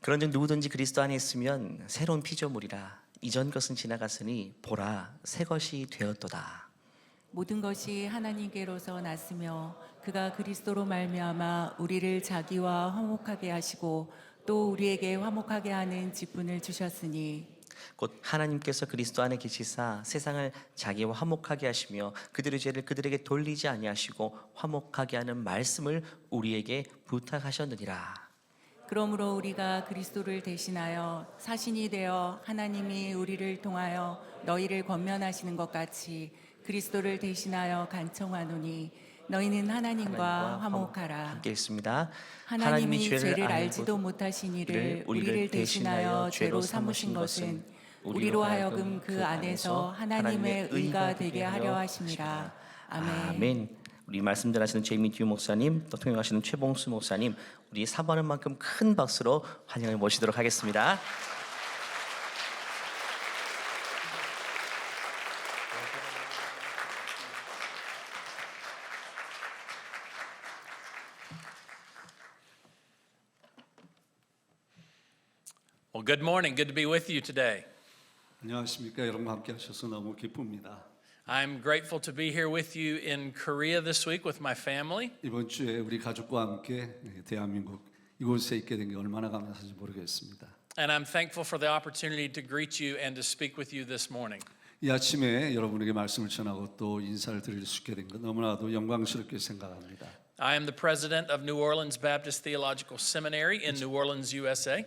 그런즉 누구든지 그리스도 안에 있으면 새로운 피조물이라. 이전 것은 지나갔으니 보라 새 것이 되었도다. 모든 것이 하나님께로서 났으며 그가 그리스도로 말미암아 우리를 자기와 화목하게 하시고 또 우리에게 화목하게 하는 직분을 주셨으니 곧 하나님께서 그리스도 안에 계시사 세상을 자기와 화목하게 하시며 그들의 죄를 그들에게 돌리지 아니하시고 화목하게 하는 말씀을 우리에게 부탁하셨느니라. 그러므로 우리가 그리스도를 대신하여 사신이 되어 하나님이 우리를 통하여 너희를 권면하시는 것 같이 그리스도를 대신하여 간청하노니 너희는 하나님과 화목하라. 함께 읽습니다. 하나님이 죄를 알지도 못하신 이를 우리를 대신하여 죄로 삼으신 것은 우리로 하여금 그 안에서 하나님의 의가 되게 하려 하심이라. 아멘. 아멘. 우리 말씀 전하시는 제이미듀 목사님, 또 통역하시는 최봉수 목사님, 우리 사모하는 만큼 큰 박수로 환영을 모시도록 하겠습니다. Well, good morning. Good to be with you today. 안녕하십니까. 여러분과 함께 하셔서 너무 기쁩니다. I'm grateful to be here with you in Korea this week with my family. 이번 주에 우리 가족과 함께 대한민국 이곳에 있게 된 게 얼마나 감사한지 모르겠습니다. And I'm thankful for the opportunity to greet you and to speak with you this morning. 이 아침에 여러분에게 말씀을 전하고 또 인사를 드릴 수 있게 된 것 너무나도 영광스럽게 생각합니다. I am the president of New Orleans Baptist Theological Seminary in New Orleans, USA.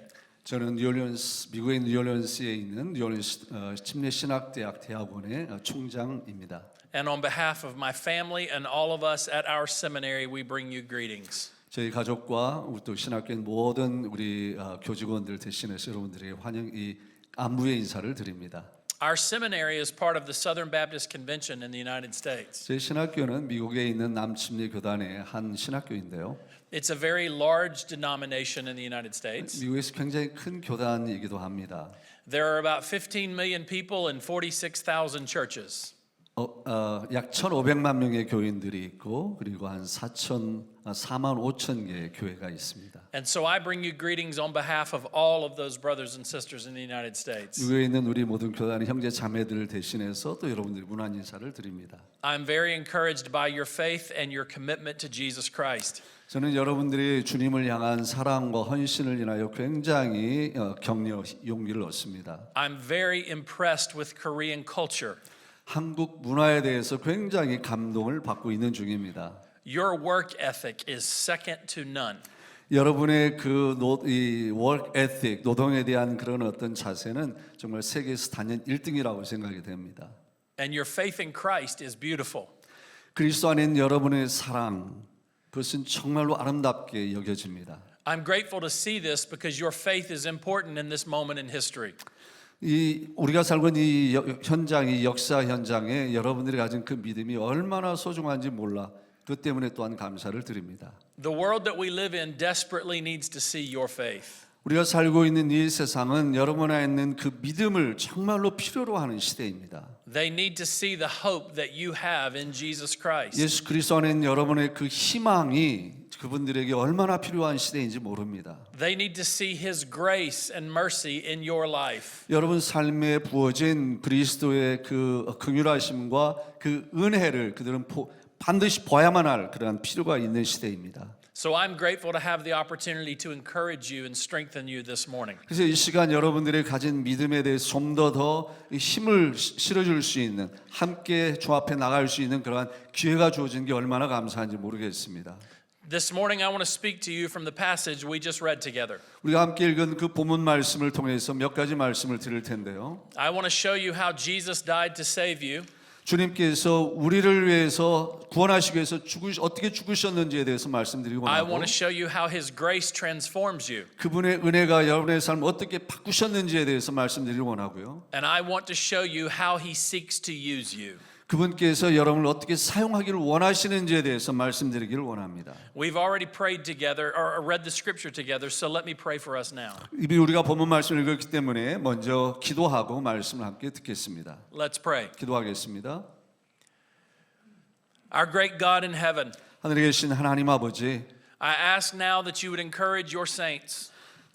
저는 미국의 뉴올리언스에 있는 뉴올리언스 침례신학대학 대학원의 총장입니다. And on behalf of my family and all of us at our seminary, we bring you greetings. 저희 가족과 또 신학교의 모든 우리 교직원들 대신해서 여러분들에게 안부의 인사를 드립니다. Our seminary is part of the Southern Baptist Convention in the United States. 제 신학교는 미국에 있는 남침례 교단의 한 신학교인데요. It's a very large denomination in the United States. 미국에서 굉장히 큰 교단이기도 합니다. There are about 15 million people in 46,000 churches. 약 1,500만 명의 교인들이 있고 그리고 한 4만 5천 개의 교회가 있습니다. And so I bring you greetings on behalf of all of those brothers and sisters in the United States. 미국에 있는 우리 모든 교단의 형제 자매들을 대신해서 또 여러분들이 문안 인사를 드립니다. I'm very encouraged by your faith and your commitment to Jesus Christ. 저는 여러분들이 주님을 향한 사랑과 헌신을 인하여 굉장히 용기를 얻습니다. I'm very impressed with Korean culture. 한국 문화에 대해서 굉장히 감동을 받고 있는 중입니다. Your work ethic is second to none. 여러분의 이 work ethic, 노동에 대한 그런 어떤 자세는 정말 세계에서 단연 1등이라고 생각이 됩니다. And your faith in Christ is beautiful. 그리스도 안에 있는 여러분의 사랑, 그것은 정말로 아름답게 여겨집니다. I'm grateful to see this because your faith is important in this moment in history. 우리가 살고 있는 이 현장, 이 역사 현장에 여러분들이 가진 그 믿음이 얼마나 소중한지 몰라. 그 때문에 또한 감사를 드립니다. The world that we live in desperately needs to see your faith. 우리가 살고 있는 이 세상은 여러분 안에 있는 그 믿음을 정말로 필요로 하는 시대입니다. They need to see the hope that you have in Jesus Christ. 예수 그리스도 안에 있는 여러분의 그 희망이 그분들에게 얼마나 필요한 시대인지 모릅니다. They need to see His grace and mercy in your life. 여러분 삶에 부어진 그리스도의 그 긍휼하심과 그 은혜를 그들은 반드시 봐야만 할 그러한 필요가 있는 시대입니다. So I'm grateful to have the opportunity to encourage you and strengthen you this morning. 그래서 이 시간 여러분들이 가진 믿음에 대해서 좀 더 힘을 실어줄 수 있는, 함께 조합해 나갈 수 있는 그러한 기회가 주어진 게 얼마나 감사한지 모르겠습니다. This morning I want to speak to you from the passage we just read together. 우리가 함께 읽은 그 본문 말씀을 통해서 몇 가지 말씀을 드릴 텐데요. I want to show you how Jesus died to save you. 주님께서 우리를 위해서 구원하시기 위해서 어떻게 죽으셨는지에 대해서 말씀드리고 I 나고 want to show you how His grace transforms you. 그분의 은혜가 여러분의 삶을 어떻게 바꾸셨는지에 대해서 말씀드리고 원하고요. And I want to show you how He seeks to use you. 그분께서 여러분을 어떻게 사용하기를 원하시는지에 대해서 말씀드리기를 원합니다. We've already prayed together or read the scripture together, so let me pray for us now. 이미 우리가 본문 말씀을 읽었기 때문에 먼저 기도하고 말씀을 함께 듣겠습니다. Let's pray. 기도하겠습니다. Our great God in heaven, 하늘에 계신 하나님 아버지, I ask now that you would encourage your saints.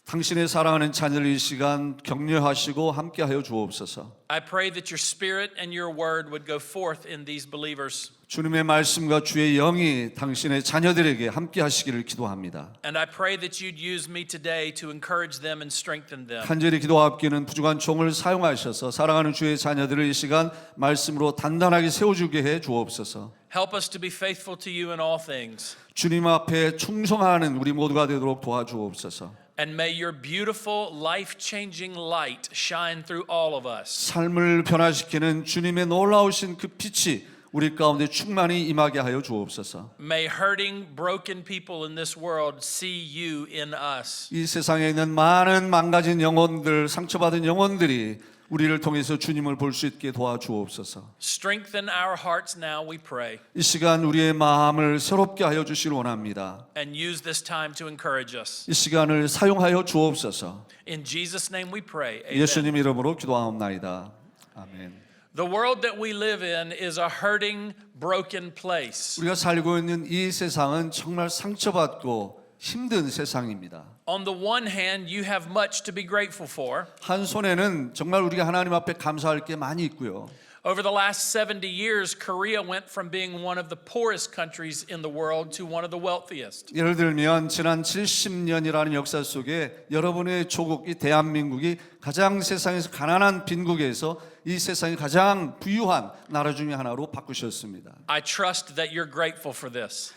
당신의 사랑하는 자녀를 이 시간 격려하시고 함께하여 주옵소서. I pray that your spirit and your word would go forth in these believers. 주님의 말씀과 주의 영이 당신의 자녀들에게 함께하시기를 기도합니다. And I pray that you'd use me today to encourage them and strengthen them. 간절히 기도합기는 부족한 종을 사용하셔서 사랑하는 주의 자녀들을 이 시간 말씀으로 단단하게 세워주게 해 주옵소서. Help us to be faithful to you in all things. 주님 앞에 충성하는 우리 모두가 되도록 도와주옵소서. And may your beautiful, life-changing light shine through all of us. 삶을 변화시키는 주님의 놀라우신 그 빛이 우리 가운데 충만히 임하게 하여 주옵소서. May hurting, broken people in this world see you in us. 이 세상에 있는 많은 망가진 영혼들, 상처받은 영혼들이 우리를 통해서 주님을 볼 수 있게 도와주옵소서. Strengthen our hearts now, we pray, 이 시간 우리의 마음을 새롭게 하여 주시길 원합니다. and use this time to encourage us. 이 시간을 사용하여 주옵소서. In Jesus' name we pray. Amen. 예수님 이름으로 기도하옵나이다. 아멘. The world that we live in is a hurting, broken place. 우리가 살고 있는 이 세상은 정말 상처받고 힘든 세상입니다. On the one hand, you have much to be grateful for. 한 손에는 정말 우리가 하나님 앞에 감사할 게 많이 있고요. Over the last 70 years, Korea went from being one of the poorest countries in the world to one of the wealthiest. 예를 들면 지난 70년이라는 역사 속에 여러분의 조국 이 대한민국이 가장 세상에서 가난한 빈국에서 이 세상이 가장 부유한 나라 중에 하나로 바꾸셨습니다. I trust that you're grateful for this.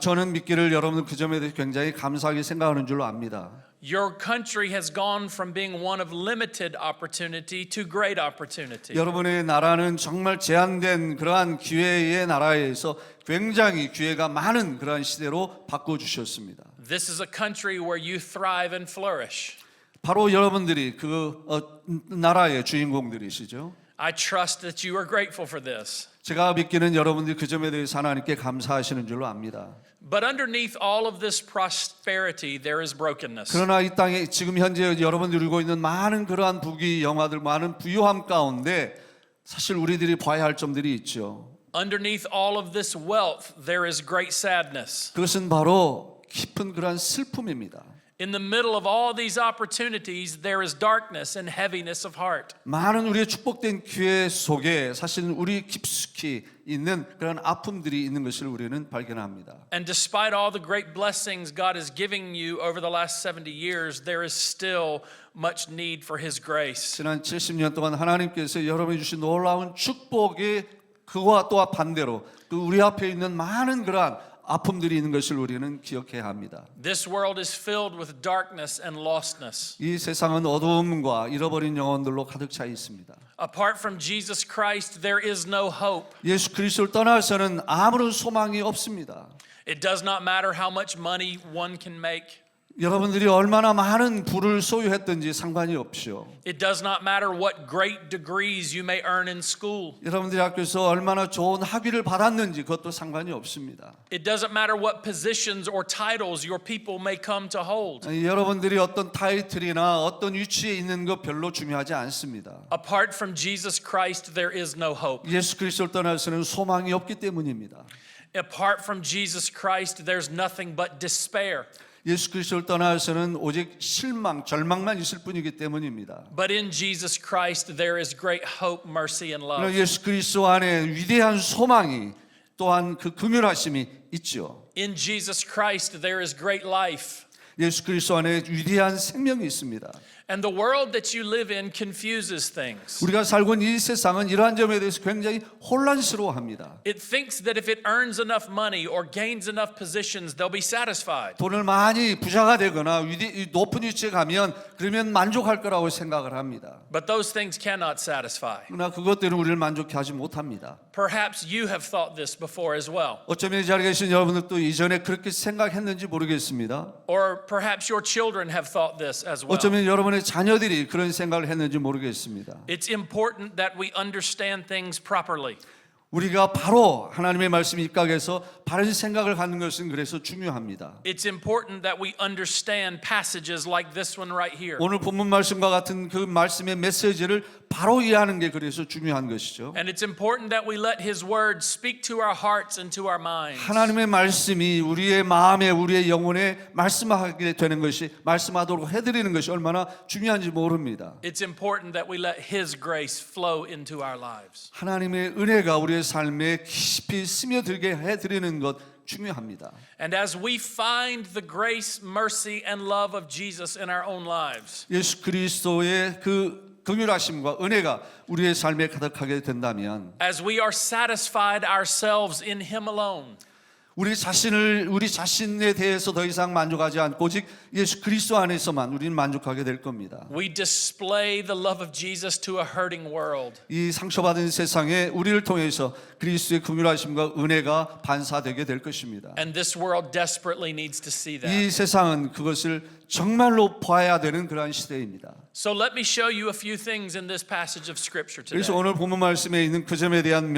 저는 믿기를 여러분은 그 점에 대해 굉장히 감사하게 생각하는 줄로 압니다. Your country has gone from being one of limited opportunity to great opportunity. 여러분의 나라는 정말 제한된 그러한 기회의 나라에서 굉장히 기회가 많은 그러한 시대로 바꿔주셨습니다. This is a country where you thrive and flourish. 바로 여러분들이 그 나라의 주인공들이시죠. I trust that you are grateful for this. 제가 믿기는 여러분들이 그 점에 대해서 하나님께 감사하시는 줄로 압니다. But underneath all of this prosperity, there is brokenness. 그러나 이 땅에 지금 현재 여러분들이 누리고 있는 많은 그러한 부귀 영화들, 많은 부유함 가운데 사실 우리들이 봐야 할 점들이 있죠. Underneath all of this wealth, there is great sadness. 그것은 바로 깊은 그러한 슬픔입니다. In the middle of all these opportunities, there is darkness and heaviness of heart. 많은 우리의 축복된 기회 속에 사실 우리 깊숙이 있는 그런 아픔들이 있는 것을 우리는 발견합니다. And despite all the great blessings God is giving you over the last 70 years, there is still much need for His grace. 지난 70년 동안 하나님께서 여러분이 주신 놀라운 축복이 그와 또한 반대로 그 우리 앞에 있는 많은 그러한 아픔들이 있는 것을 우리는 기억해야 합니다. This world is filled with darkness and lostness. 이 세상은 어두움과 잃어버린 영혼들로 가득 차 있습니다. Apart from Jesus Christ, there is no hope. 예수 그리스도를 떠나서는 아무런 소망이 없습니다. It does not matter how much money one can make. 여러분들이 얼마나 많은 부를 소유했든지 상관이 없죠. It does not matter what great degrees you may earn in school. 여러분들이 학교에서 얼마나 좋은 학위를 받았는지 그것도 상관이 없습니다. It doesn't matter what positions or titles your people may come to hold. 여러분들이 어떤 타이틀이나 어떤 위치에 있는 것 별로 중요하지 않습니다. Apart from Jesus Christ, there is no hope. 예수 그리스도를 떠나서는 소망이 없기 때문입니다. Apart from Jesus Christ, there's nothing but despair. 예수 그리스도를 떠나서는 오직 실망, 절망만 있을 뿐이기 때문입니다. But in Jesus Christ, there is great hope, mercy, and 그러나 love. 예수 그리스도 안에 위대한 소망이 또한 그 긍휼하심이 있죠. In Jesus Christ, there is great life. 예수 그리스도 안에 위대한 생명이 있습니다. And the world that you live in confuses things. 우리가 살고 있는 이 세상은 이러한 점에 대해서 굉장히 혼란스러워합니다. It thinks that if it earns enough money or gains enough positions, they'll be satisfied. 돈을 많이 부자가 되거나 높은 위치에 가면 그러면 만족할 거라고 생각을 합니다. But those things cannot satisfy. 그러나 그것들은 우리를 만족케 하지 못합니다. Perhaps you have thought this before as well. 어쩌면 이 자리에 계신 여러분들도 이전에 그렇게 생각했는지 모르겠습니다. Or perhaps your children have thought this as well. 어쩌면 여러분의 자녀들이 그런 생각을 했는지 모르겠습니다. It's important that we understand things properly. 우리가 바로 하나님의 말씀에 입각해서 바른 생각을 갖는 것은 그래서 중요합니다. It's important that we understand passages like this one right here. 오늘 본문 말씀과 같은 그 말씀의 메시지를 바로 이해하는 게 그래서 중요한 것이죠. And it's important that we let His Word speak to our hearts and to our minds. 하나님의 말씀이 우리의 마음에 우리의 영혼에 말씀하게 되는 것이 말씀하도록 해드리는 것이 얼마나 중요한지 모릅니다. It's important that we let His grace flow into our lives. 하나님의 은혜가 우리의 삶에 깊이 스며들게 해드리는 것 중요합니다. And as we find the grace, mercy, and love of Jesus in our own lives, 예수 그리스도의 그 긍휼하심과 은혜가 우리의 삶에 가득하게 된다면 as we are satisfied ourselves in Him alone, 우리 자신에 대해서 더 이상 만족하지 않고 오직 예수 그리스도 안에서만 우리는 만족하게 될 겁니다. we display the love of Jesus to a hurting world. 이 상처받은 세상에 우리를 통해서 그리스도의 긍휼하심과 은혜가 반사되게 될 것입니다. And this world desperately needs to see that. 이 세상은 그것을 정말로 봐야 되는 그러한 시대입니다. So let me show you a few things in this passage of Scripture 그래서 today. 오늘 본문 말씀에 있는 그 점에 대한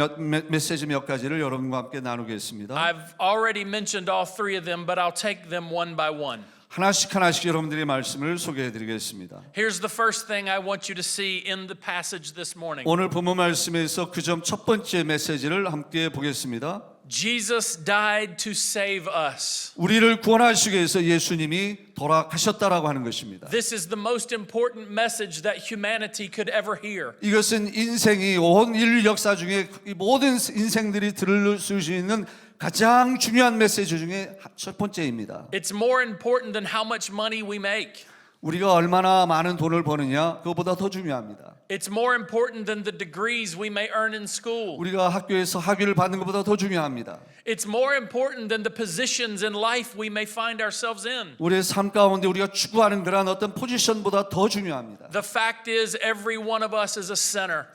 메시지 몇 가지를 여러분과 함께 나누겠습니다. I've already mentioned all three of them, but I'll take them one by one. 하나씩 여러분들의 말씀을 소개해드리겠습니다. Here's the first thing I want you to see in the passage this morning. 오늘 본문 말씀에서 그 점 첫 번째 메시지를 함께 보겠습니다. Jesus died to save us. 우리를 구원하시기 위해서 예수님이 돌아가셨다라고 하는 것입니다. This is the most important message that humanity could ever hear. 이것은 인생이 온 인류 역사 중에 이 모든 인생들이 들을 수 있는 가장 중요한 메시지 중에 첫 번째입니다. It's more important than how much money we make. 우리가 얼마나 많은 돈을 버느냐 그것보다 더 중요합니다. It's more important than the degrees we may earn in school. 우리가 학교에서 학위를 받는 것보다 더 중요합니다. It's more important than the positions in life we may find ourselves in. 우리의 삶 가운데 우리가 추구하는 그러한 어떤 포지션보다 더 중요합니다. The fact is, every one of us is a sinner.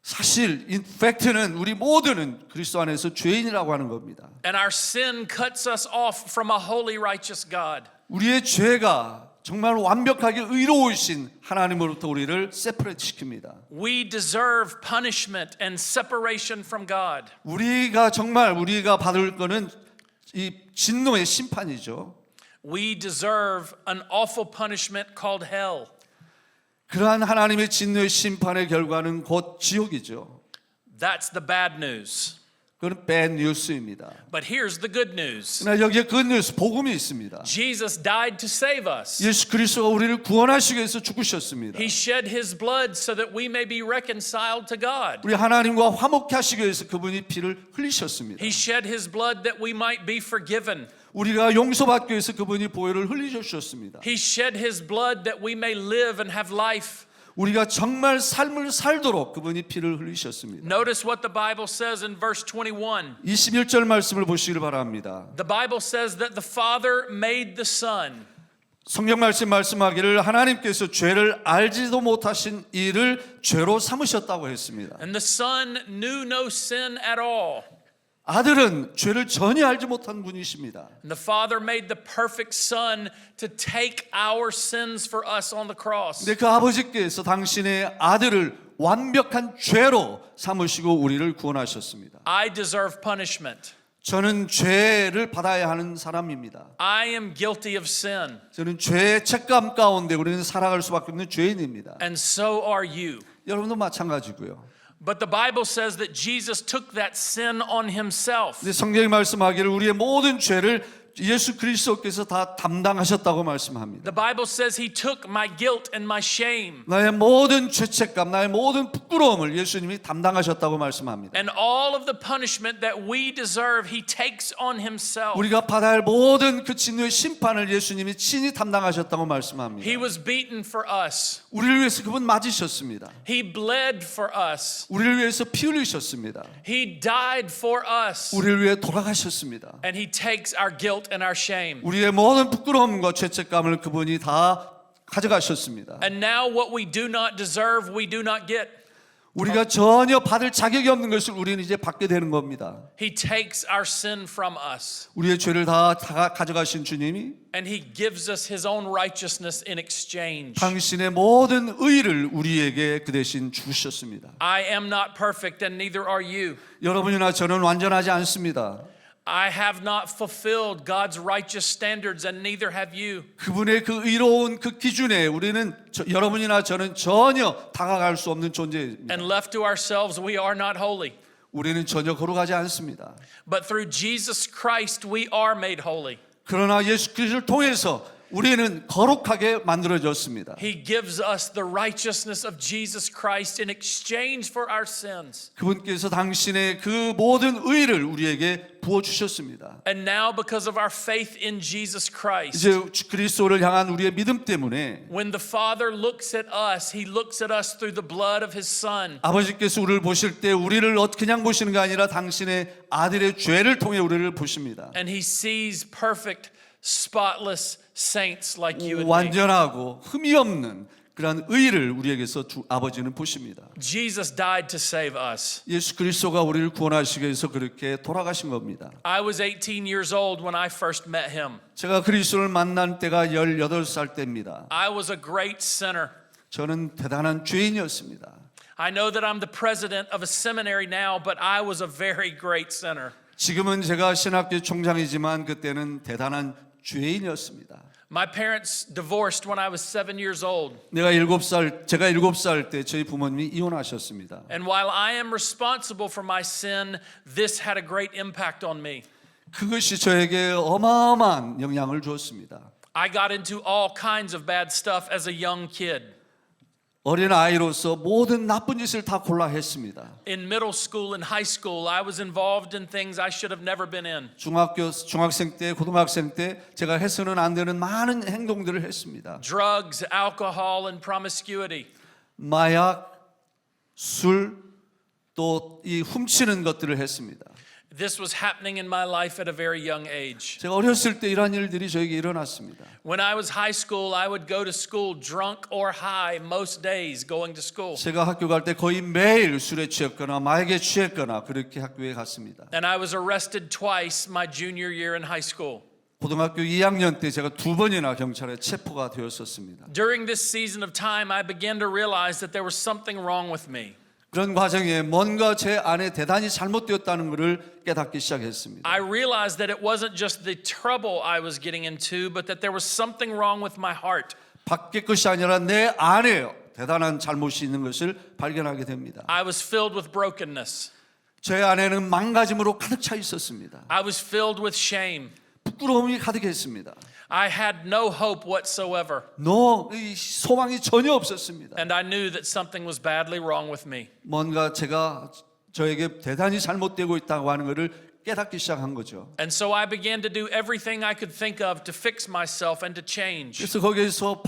사실 팩트는 우리 모두는 그리스도 안에서 죄인이라고 하는 겁니다. And our sin cuts us off from a holy, righteous God. 우리의 죄가 정말 완벽하게 의로우신 하나님으로부터 우리를 세퍼레이트 시킵니다. We deserve punishment and separation from God. 우리가 받을 거는 이 진노의 심판이죠. We deserve an awful punishment called hell. 그러한 하나님의 진노의 심판의 결과는 곧 지옥이죠. That's the bad news. 그건 bad news입니다. But here's the good news. 그러나 여기에 good news, 복음이 있습니다. Jesus died to save us. 예수 그리스도가 우리를 구원하시기 위해서 죽으셨습니다. He shed his blood so that we may be reconciled to God. 우리 하나님과 화목케 하시기 위해서 그분이 피를 흘리셨습니다. He shed his blood that we might be forgiven. 우리가 용서받기 위해서 그분이 보혈을 흘리셨습니다. He shed his blood that we may live and have life. 우리가 정말 삶을 살도록 그분이 피를 흘리셨습니다. Notice what the Bible says in verse 21. 21절 말씀을 보시길 바랍니다. The Bible says that the Father made the Son. 성경 말씀하기를 하나님께서 죄를 알지도 못하신 이를 죄로 삼으셨다고 했습니다. And the Son knew no sin at all. 아들은 죄를 전혀 알지 못한 분이십니다. And the Father made the perfect Son to take our sins for us on the cross. 근데 그 아버지께서 당신의 아들을 완벽한 죄로 삼으시고 우리를 구원하셨습니다. I deserve punishment. 저는 죄를 받아야 하는 사람입니다. I am guilty of sin. 저는 죄의 책감 가운데 우리는 살아갈 수밖에 없는 죄인입니다. And so are you. 여러분도 마찬가지고요. But the Bible says that Jesus took that sin on himself. 근데 성경이 말씀하기를 우리의 모든 죄를 예수 그리스도께서 다 담당하셨다고 말씀합니다. The Bible says he took my guilt and my shame. 나의 모든 죄책감, 나의 모든 부끄러움을 예수님이 담당하셨다고 말씀합니다. And all of the punishment that we deserve, he takes on himself. 우리가 받아야 할 모든 그 진노의 심판을 예수님이 친히 담당하셨다고 말씀합니다. He was beaten for us. 우리를 위해서 그분 맞으셨습니다. He bled for us. 우리를 위해서 피 흘리셨습니다. He died for us. 우리를 위해 돌아가셨습니다. And he takes our guilt and our shame. 우리의 모든 부끄러움과 죄책감을 그분이 다 가져가셨습니다. And now what we do not deserve, we do not get. 우리가 전혀 받을 자격이 없는 것을 우리는 이제 받게 되는 겁니다. He takes our sin from us, 우리의 죄를 다 가져가신 주님이 and He gives us His own righteousness in exchange. 당신의 모든 의를 우리에게 그 대신 주셨습니다. I am not perfect, and neither are you. 여러분이나 저는 완전하지 않습니다. I have not fulfilled God's righteous standards, and neither have you. 그분의 그 의로운 그 기준에 우리는 여러분이나 저는 전혀 다가갈 수 없는 존재입니다. And left to ourselves, we are not holy. 우리는 전혀 거룩하지 않습니다. But through Jesus Christ, we are made holy. 그러나 예수 그리스도를 통해서 우리는 거룩하게 만들어졌습니다. He gives us the righteousness of Jesus Christ in exchange for our sins. 그분께서 당신의 그 모든 의를 우리에게 부어 주셨습니다. And now, because of our faith in Jesus Christ, 이제 그리스도를 향한 우리의 믿음 때문에 when the Father looks at us, He looks at us through the blood of His Son. 아버지께서 우리를 보실 때 우리를 그냥 보시는 게 아니라 당신의 아들의 죄를 통해 우리를 보십니다. And He sees perfect, spotless saints like you and me. 완전하고 흠이 없는 그러한 의를 우리에게서 아버지는 보십니다. Jesus died to save us. 예수 그리스도가 우리를 구원하시기 위해서 그렇게 돌아가신 겁니다. I was 18 years old when I first met Him. 제가 그리스도를 만난 때가 18살 때입니다. I was a great sinner. 저는 대단한 죄인이었습니다. I know that I'm the president of a seminary now, but I was a very great sinner. 지금은 제가 신학교 총장이지만 그때는 대단한 죄인이었습니다. My parents divorced when I was 7 years old. 제가 7살 때 저희 부모님이 이혼하셨습니다. And while I am responsible for my sin, this had a great impact on me. 그것이 저에게 어마어마한 영향을 주었습니다. I got into all kinds of bad stuff as a young kid. 어린 아이로서 모든 나쁜 짓을 다 골라 했습니다. In middle school and high school, I was involved in things I should have never been in. 중학생 때, 고등학생 때 제가 해서는 안 되는 많은 행동들을 했습니다. Drugs, alcohol, and promiscuity. 마약, 술, 또 이 훔치는 것들을 했습니다. This was happening in my life at a very young age. 제가 어렸을 때 이러한 일들이 저에게 일어났습니다. When I was high school, I would go to school drunk or high most days going to school. 제가 학교 갈 때 거의 매일 술에 취했거나 마약에 취했거나 그렇게 학교에 갔습니다. And I was arrested twice my junior year in high school. 고등학교 2학년 때 제가 2번이나 경찰에 체포가 되었었습니다. During this season of time, I began to realize that there was something wrong with me. 그런 과정에 뭔가 제 안에 대단히 잘못되었다는 것을 깨닫기 시작했습니다. I realized that it wasn't just the trouble I was getting into, but that there was something wrong with my heart. 밖의 것이 아니라 내 안에 대단한 잘못이 있는 것을 발견하게 됩니다. I was filled with brokenness. 제 안에는 망가짐으로 가득 차 있었습니다. I was filled with shame. 부끄러움이 가득했습니다. I had no hope whatsoever. 이 소망이 전혀 없었습니다. And I knew that something was badly wrong with me. 뭔가 저에게 대단히 잘못되고 있다고 하는 것을 깨닫기 시작한 거죠. And so I began to do everything I could think of to fix myself and to change. 그래서 거기에서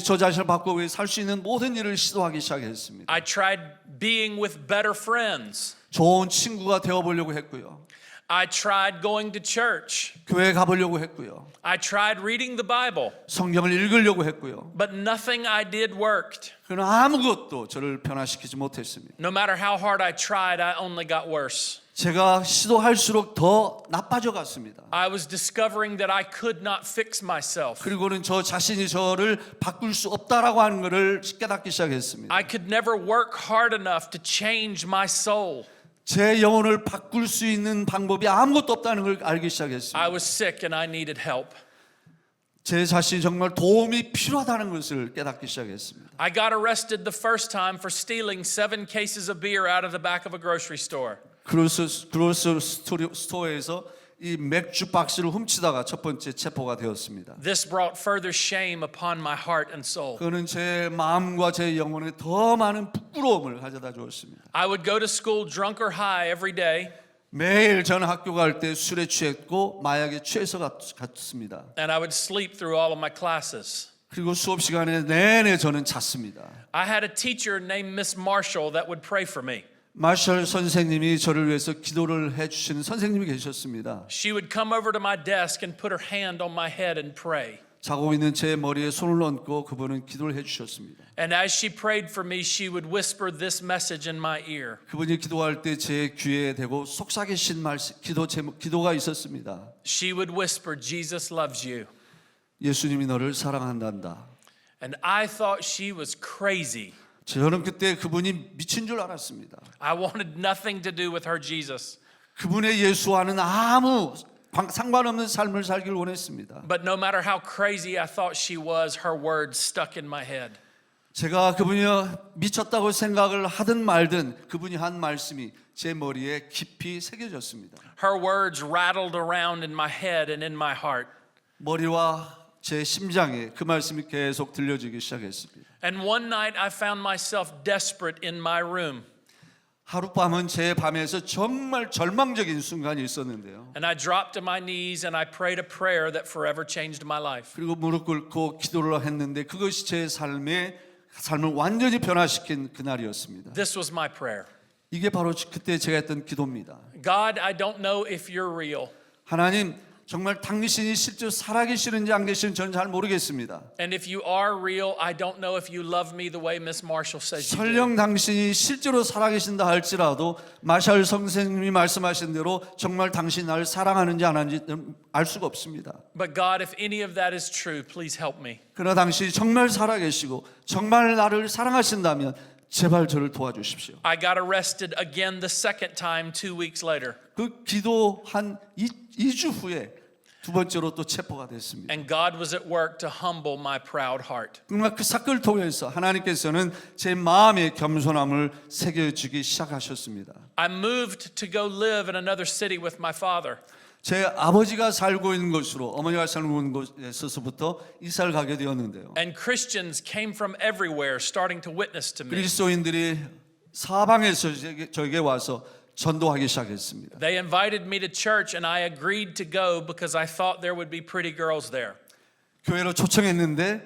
저 자신을 바꾸고 살 수 있는 모든 일을 시도하기 시작했습니다. I tried being with better friends. 좋은 친구가 되어보려고 했고요. I tried going to church. 교회 가보려고 했고요. I tried reading the Bible. 성경을 읽으려고 했고요. But nothing I did worked. 그러나 아무것도 저를 변화시키지 못했습니다. No matter how hard I tried, I only got worse. 제가 시도할수록 더 나빠져 갔습니다. I was discovering that I could not fix myself. 그리고는 저 자신이 저를 바꿀 수 없다라고 하는 것을 깨닫기 시작했습니다. I could never work hard enough to change my soul. 제 영혼을 바꿀 수 있는 방법이 아무것도 없다는 걸 알기 시작했습니다. I was sick and I needed help. 제 자신이 정말 도움이 필요하다는 것을 깨닫기 시작했습니다. I got arrested the first time for stealing 7 cases of beer out of the back of a grocery store. 그로스 스토어에서 이 맥주 박스를 훔치다가 첫 번째 체포가 되었습니다. This brought further shame upon my heart and soul. 그는 제 마음과 제 영혼에 더 많은 부끄러움을 가져다 주었습니다. I would go to school drunk or high every day. 매일 저는 학교 갈 때 술에 취했고 마약에 취해서 갔습니다. And I would sleep through all of my classes. 그리고 수업 시간에 내내 저는 잤습니다. I had a teacher named Miss Marshall that would pray for me. 마셜 선생님이 저를 위해서 기도를 해주시는 선생님이 계셨습니다. She would come over to my desk and put her hand on my head and pray. 자고 있는 제 머리에 손을 얹고 그분은 기도를 해주셨습니다. And as she prayed for me, she would whisper this message in my ear. 그분이 기도할 때 제 귀에 대고 속삭이신 말씀, 기도가 있었습니다. She would whisper, Jesus loves you. 예수님이 너를 사랑한단다. And I thought she was crazy. 저는 그때 그분이 미친 줄 알았습니다. I wanted nothing to do with her Jesus. 그분의 예수와는 아무 상관없는 삶을 살길 원했습니다. But no matter how crazy I thought she was, her words stuck in my head. 제가 그분이 미쳤다고 생각을 하든 말든 그분이 한 말씀이 제 머리에 깊이 새겨졌습니다. Her words rattled around in my head and in my heart. 머리와 제 심장에 그 말씀이 계속 들려지기 시작했습니다. And one night I found myself desperate in my room. 하룻밤은 제 밤에서 정말 절망적인 순간이 있었는데요. And I dropped to my knees and I prayed a prayer that forever changed my life. 그리고 무릎 꿇고 기도를 했는데 그것이 제 삶을 완전히 변화시킨 그날이었습니다. This was my prayer. 이게 바로 그때 제가 했던 기도입니다. God, I don't know if you're real. 하나님, 정말 당신이 실제로 살아계시는지 안 계시는지 저는 잘 모르겠습니다. And if you are real, I don't know if you love me the way Miss Marshall says you do. 설령 당신이 실제로 살아계신다 할지라도 마샬 선생님이 말씀하신 대로 정말 당신이 나를 사랑하는지 안 하는지 알 수가 없습니다. But God, if any of that is true, please help me. 그러나 당신이 정말 살아계시고 정말 나를 사랑하신다면 제발 저를 도와주십시오. I got arrested again the second time 2 weeks later. 그 기도 한 2주 후에 두 번째로 또 체포가 됐습니다. And God was at work to humble my proud heart. 정말 그 사건을 통해서 하나님께서는 제 마음의 겸손함을 새겨주기 시작하셨습니다. I moved to go live in another city with my father. 제 아버지가 살고 있는 곳으로 어머니가 살고 있는 곳에서부터 이사를 가게 되었는데요. And Christians came from everywhere starting to witness to me. 그리스도인들이 사방에서 저에게 와서 전도하기 시작했습니다. They invited me to church and I agreed to go because I thought there would be pretty girls there. 교회로 초청했는데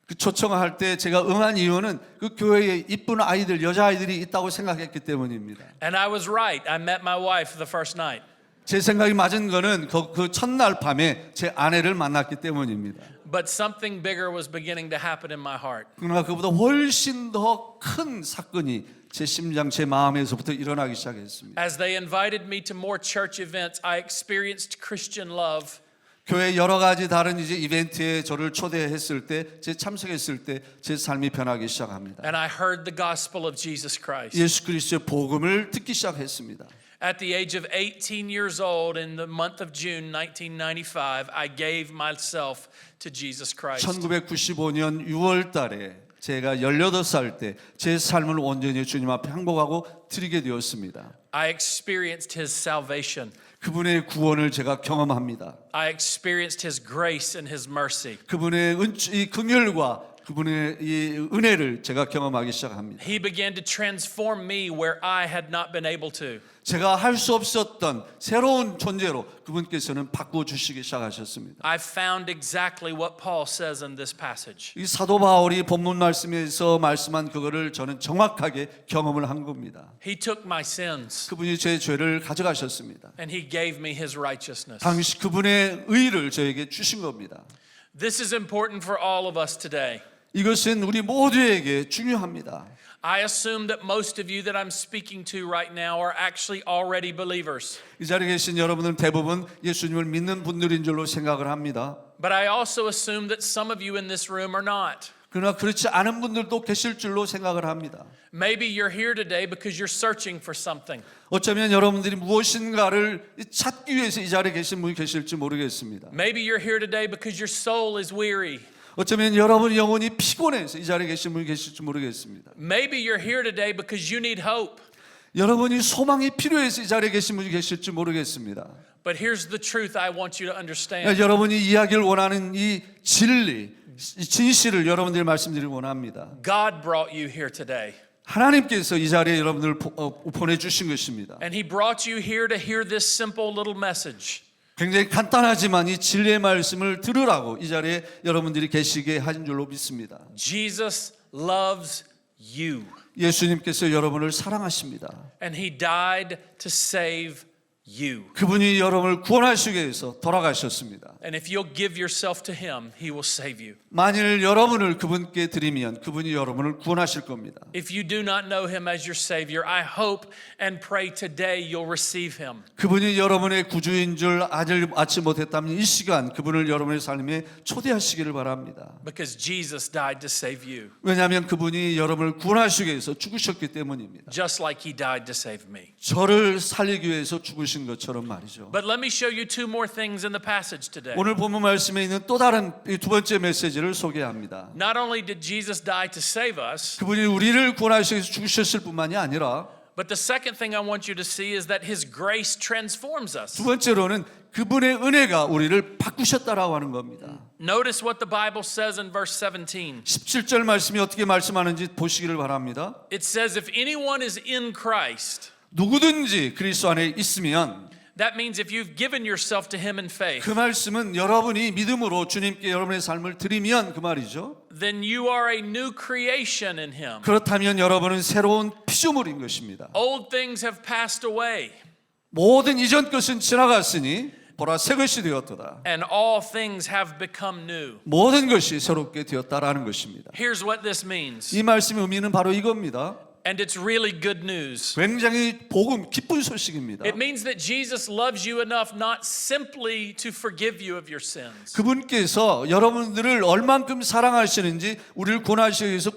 그 초청할 때 제가 응한 이유는 그 교회에 이쁜 아이들, 여자아이들이 있다고 생각했기 때문입니다. And I was right. I met my wife the first night. 제 생각이 맞은 거는 그 첫날 밤에 제 아내를 만났기 때문입니다. But something bigger was beginning to happen in my heart. 그러나 그보다 훨씬 더 큰 사건이 제 심장, 제 마음에서부터 일어나기 시작했습니다. As they invited me to more church events, I experienced Christian love. 교회 여러 가지 다른 이제 이벤트에 저를 초대했을 때, 제 참석했을 때 제 삶이 변하기 시작합니다. And I heard the gospel of Jesus Christ. 예수 그리스도의 복음을 듣기 시작했습니다. At the age of 18 years old, in the month of June 1995, I gave myself to Jesus Christ. 1995년 6월 달에 제가 18살 때 제 삶을 온전히 주님 앞에 항복하고 드리게 되었습니다. I experienced His salvation. 그분의 구원을 제가 경험합니다. I experienced His grace and His mercy. 그분의 이 긍휼과 그분의 이 은혜를 제가 경험하기 시작합니다. He began to transform me where I had not been able to. 제가 할 수 없었던 새로운 존재로 그분께서는 바꿔주시기 시작하셨습니다. I found exactly what Paul says in this passage. 이 사도 바울이 본문 말씀에서 말씀한 그거를 저는 정확하게 경험을 한 겁니다. He took my sins 그분이 제 죄를 가져가셨습니다. and He gave me His righteousness. 당시 그분의 의를 저에게 주신 겁니다. This is important for all of us today. 이것은 우리 모두에게 중요합니다. I assume that most of you that I'm speaking to right now are actually already believers. 이 자리에 계신 여러분들은 대부분 예수님을 믿는 분들인 줄로 생각을 합니다. But I also assume that some of you in this room are not. 그러나 그렇지 않은 분들도 계실 줄로 생각을 합니다. Maybe you're here today because you're searching for something. 어쩌면 여러분들이 무엇인가를 찾기 위해서 이 자리에 계신 분이 계실지 모르겠습니다. Maybe you're here today because your soul is weary. 어쩌면 여러분 영혼이 피곤해서 이 자리에 계신 분이 계실지 모르겠습니다. Maybe you're here today because you need hope. 여러분이 소망이 필요해서 이 자리에 계신 분이 계실지 모르겠습니다. But here's the truth I want you to understand. 여러분이 이야기를 원하는 이 진리, 이 진실을 여러분들이 말씀드리기 원합니다. God brought you here today. 하나님께서 이 자리에 여러분들을 보내주신 것입니다. And He brought you here to hear this simple little message. 굉장히 간단하지만 이 진리의 말씀을 들으라고 이 자리에 여러분들이 계시게 한 줄로 믿습니다. Jesus loves you. 예수님께서 여러분을 사랑하십니다. And He died to save you. 그분이 여러분을 구원하시기 위해서 돌아가셨습니다. And if you'll give yourself to him, he will save you. 만일 여러분을 그분께 드리면 그분이 여러분을 구원하실 겁니다. If you do not know him as your Savior, I hope and pray today you'll receive him. 그분이 여러분의 구주인 줄 알지 못했다면 이 시간 그분을 여러분의 삶에 초대하시기를 바랍니다. Because Jesus died to save you, 왜냐하면 그분이 여러분을 구원하시기 위해서 죽으셨기 때문입니다. just like he died to save me. 저를 살리기 위해서 죽으신 것처럼 말이죠. But let me show you two more things in the passage today. 오늘 본문 말씀에 있는 또 다른 이 두 번째 메시지를 소개합니다. Not only did Jesus die to save us, 그분이 우리를 구원하시기 위해서 죽으셨을 뿐만이 아니라 but the second thing I want you to see is that his grace transforms us. 두 번째로는 그분의 은혜가 우리를 바꾸셨다라고 하는 겁니다. Notice what the Bible says in verse 17. 17절 말씀이 어떻게 말씀하는지 보시기를 바랍니다. It says, if anyone is in Christ, 누구든지 그리스도 안에 있으면 that means if you've given yourself to him in faith, 그 말씀은 여러분이 믿음으로 주님께 여러분의 삶을 드리면 그 말이죠. then you are a new creation in him. 그렇다면 여러분은 새로운 피조물인 것입니다. Old things have passed away, 모든 이전 것은 지나갔으니 보라 새 것이 되었도다. and all things have become new. 모든 것이 새롭게 되었다라는 것입니다. Here's what this means, 이 말씀의 의미는 바로 이겁니다. and it's really good news. 굉장히 복음 기쁜 소식입니다. It means that Jesus loves you enough not simply to forgive you of your sins, 그분께서 여러분들을 얼만큼 사랑하시는지 우리를 구원하시기 위해서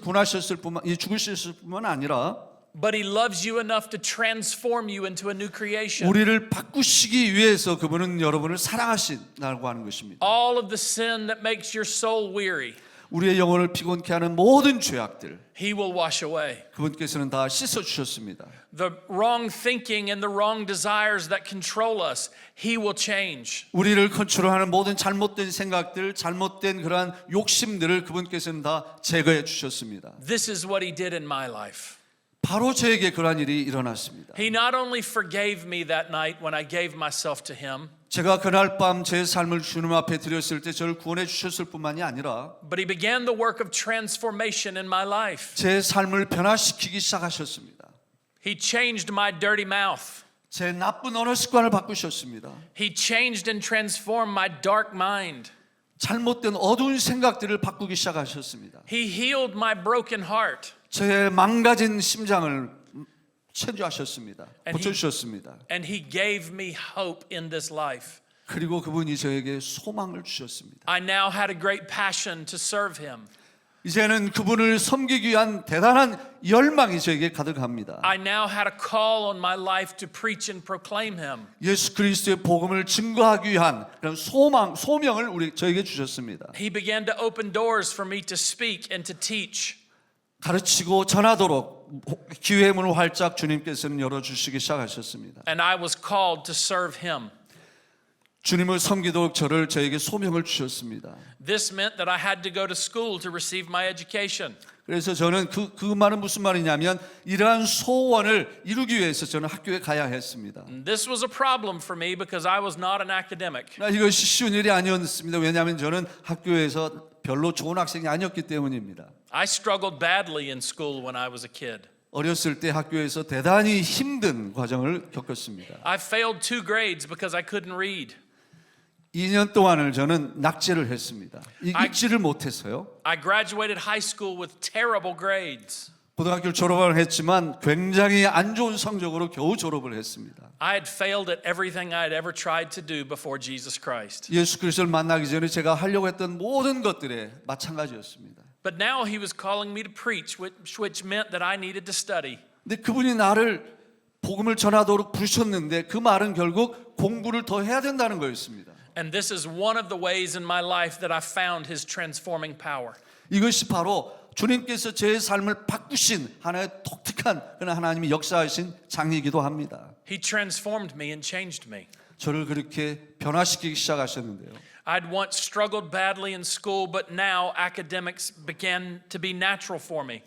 죽으셨을 뿐만 아니라 but he loves you enough to transform you into a new creation. 우리를 바꾸시기 위해서 그분은 여러분을 사랑하신다고 하는 것입니다. All of the sin that makes your soul weary, 우리의 영혼을 피곤케 하는 모든 죄악들 he will wash away. 그분께서는 다 씻어 주셨습니다. The wrong thinking and the wrong desires that control us, he will change. 우리를 컨트롤하는 모든 잘못된 생각들, 잘못된 그러한 욕심들을 그분께서는 다 제거해 주셨습니다. This is what he did in my life. 바로 저에게 그러한 일이 일어났습니다. He not only forgave me that night when I gave myself to him, 제가 그날 밤 제 삶을 주님 앞에 드렸을 때 저를 구원해 주셨을 뿐만이 아니라 but he began the work of transformation in my life. 제 삶을 변화시키기 시작하셨습니다. He changed my dirty mouth. 제 나쁜 언어 습관을 바꾸셨습니다. He changed and transformed my dark mind. 잘못된 어두운 생각들을 바꾸기 시작하셨습니다. He healed my broken heart. 제 망가진 심장을 치유하셨습니다. 고쳐주셨습니다. And he gave me hope in this life. 그리고 그분이 저에게 소망을 주셨습니다. I now had a great passion to serve him. 이제는 그분을 섬기기 위한 대단한 열망이 저에게 가득합니다. I now had a call on my life to preach and proclaim him. 예수 그리스도의 복음을 증거하기 위한 그런 소명을 저에게 주셨습니다. He began to open doors for me to speak and to teach. 가르치고 전하도록 기회의 문을 활짝 주님께서는 열어주시기 시작하셨습니다. And I was called to serve him. 주님을 섬기도록 저에게 소명을 주셨습니다. This meant that I had to go to school to receive my education. 그래서 저는 그 말은 무슨 말이냐면 이러한 소원을 이루기 위해서 저는 학교에 가야 했습니다. This was a problem for me because I was not an academic. 이것이 쉬운 일이 아니었습니다. 왜냐하면 저는 학교에서 별로 좋은 학생이 아니었기 때문입니다. I struggled badly in school when I was a kid. 어렸을 때 학교에서 대단히 힘든 과정을 겪었습니다. I failed 2 grades because I couldn't read. 2년 동안을 저는 낙제를 했습니다. 읽지를 못해서요. I graduated high school with terrible grades. 고등학교를 졸업을 했지만 굉장히 안 좋은 성적으로 겨우 졸업을 했습니다. I had failed at everything I had ever tried to do before Jesus Christ. 예수 그리스도를 만나기 전에 제가 하려고 했던 모든 것들에 마찬가지였습니다. But now he was calling me to preach, which meant that I needed to study. 근데 그분이 나를 복음을 전하도록 부르셨는데 그 말은 결국 공부를 더 해야 된다는 거였습니다. And this is one of the ways in my life that I found his transforming power. 이것이 바로 주님께서 제 삶을 바꾸신 하나의 독특한 그런 하나님이 역사하신 장이기도 합니다. He transformed me and changed me. 저를 그렇게 변화시키기 시작하셨는데요. I'd once struggled badly in school, but now academics began to be natural for me.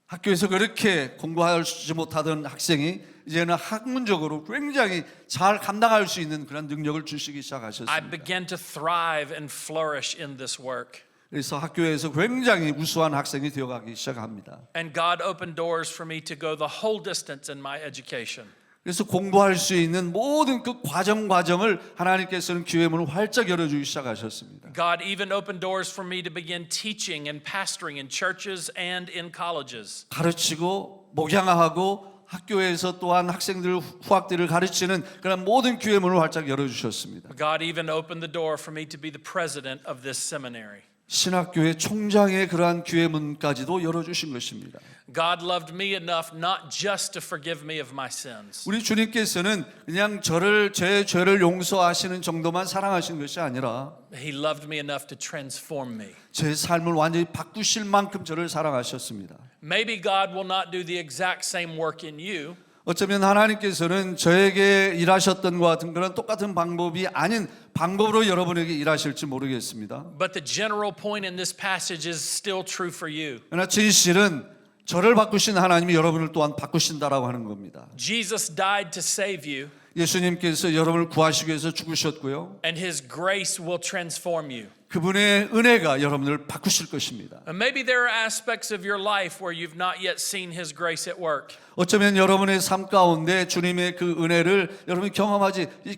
학교에서 그렇게 공부하지 못하던 학생이 이제는 학문적으로 굉장히 잘 감당할 수 있는 그런 능력을 주시기 I 시작하셨습니다. began to thrive and flourish in this work. 그래서 학교에서 굉장히 우수한 학생이 되어가기 시작합니다. And God opened doors for me to go the whole distance in my education. 그래서 공부할 수 있는 모든 그 과정을 하나님께서는 교회 문을 활짝 열어주기 시작하셨습니다. God even opened doors for me to begin teaching and pastoring in churches and in colleges. 가르치고 목양하고 학교에서 또한 학생들 후학들을 가르치는 그런 모든 교회 문을 활짝 열어주셨습니다. God even opened the door for me to be the president of this seminary. 신학교의 총장의 그러한 교회 문까지도 열어주신 것입니다. God loved me enough not just to forgive me of my sins, 우리 주님께서는 그냥 제 죄를 용서하시는 정도만 사랑하신 것이 아니라 He loved me enough to transform me. 제 삶을 완전히 바꾸실 만큼 저를 사랑하셨습니다. Maybe God will not do the exact same work in you, 어쩌면 하나님께서는 저에게 일하셨던 것 같은 그런 똑같은 방법이 아닌 방법으로 여러분에게 일하실지 모르겠습니다. but the general point in this passage is still true for you. 그러나 진실은 저를 바꾸신 하나님이 여러분을 또한 바꾸신다라고 하는 겁니다. Jesus died to save you, 예수님께서 여러분을 구하시기 위해서 죽으셨고요. and His grace will transform you. 그분의 은혜가 여러분을 바꾸실 것입니다. And maybe there are aspects of your life where you've not yet seen His grace at work. 어쩌면 여러분의 삶 가운데 주님의 그 은혜를 여러분이